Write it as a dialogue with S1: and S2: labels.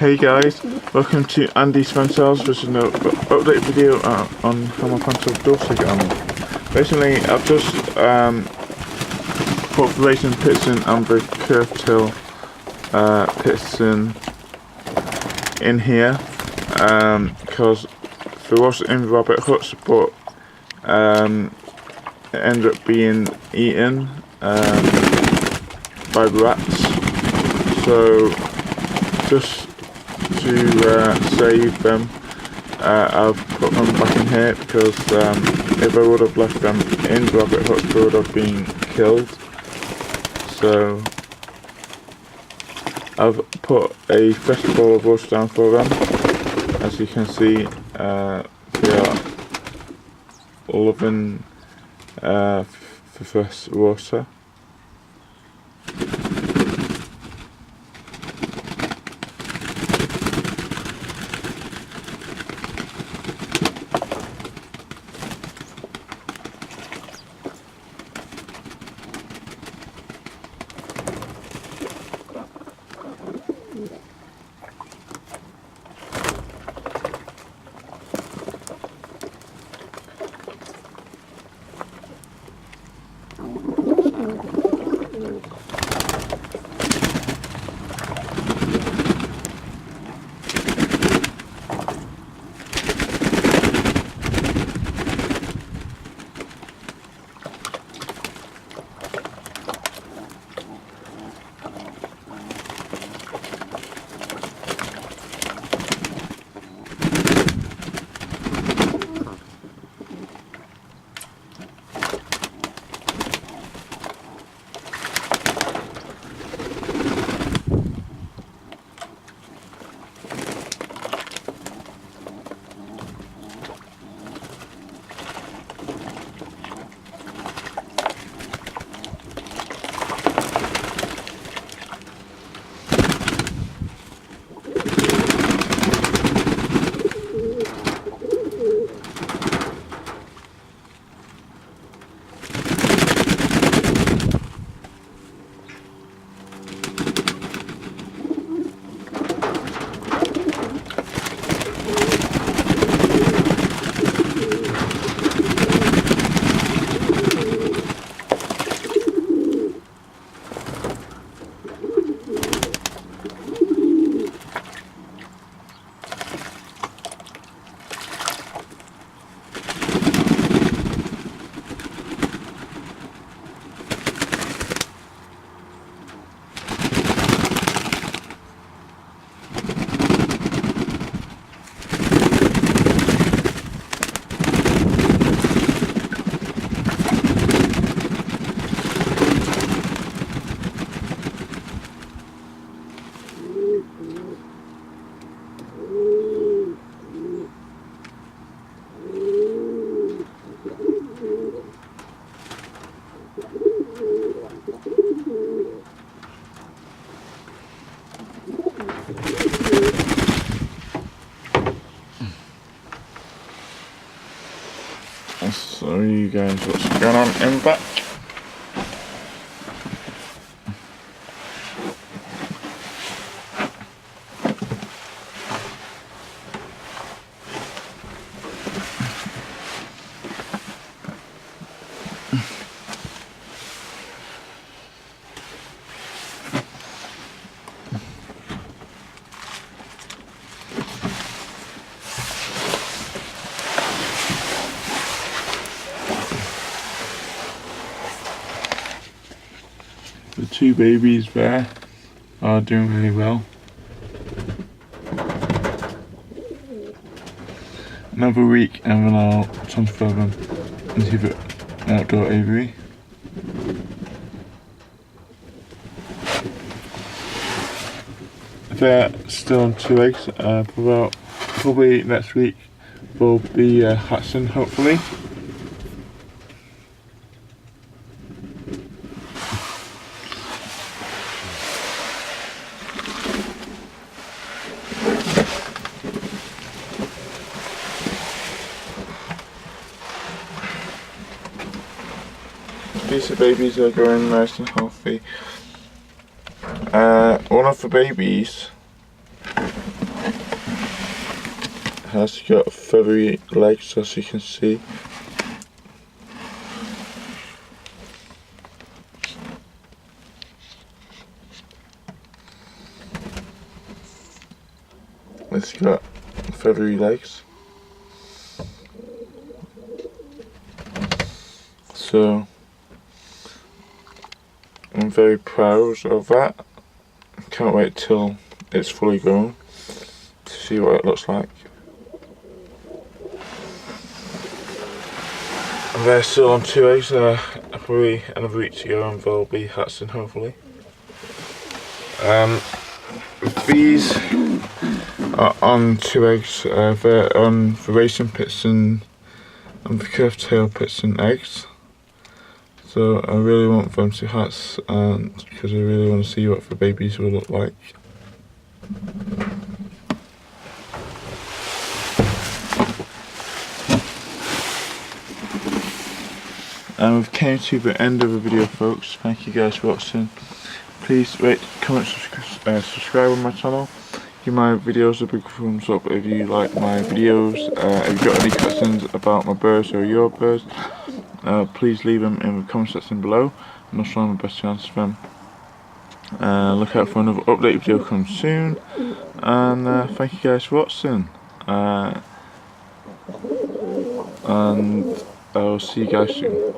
S1: Hey guys, welcome to Andy's Fantails, which is an update video on how my fantail doves are getting on. Basically, I've just put the racing pigeon and the curved tail pigeon in here because there was in rabbit huts, but it ended up being eaten by rats. So just to save them, I've put them back in here because if I would have left them in the rabbit hut, they would have been killed. So I've put a fresh bowl of water down for them. As you can see, they are loving the fresh water. So you guys, what's going on in the back? The two babies there are doing really well. Another week and then I'll transfer them into the outdoor aviary. They're still on 2 eggs, probably next week they'll be hatching hopefully. These babies are growing nice and healthy. One of the babies Has got feathery legs, as you can see. It's got feathery legs. So I'm very proud of that. Can't wait till it's fully grown to see what it looks like. And they're still on 2 eggs, probably another week to go and they'll be hatching hopefully. These are on 2 eggs, they're on the racing pigeon and the curved tail pigeon eggs. So I really want them to hatch because I really want to see what the babies will look like. And we've came to the end of the video, folks. Thank you guys for watching. Please rate, comment, subscribe on my channel. Give my videos a big thumbs up if you like my videos. If you've got any questions about my birds or your birds, please leave them in the comment section below and I'll try my best to answer them. Look out for another update video coming soon. And thank you guys for watching. And I'll see you guys soon.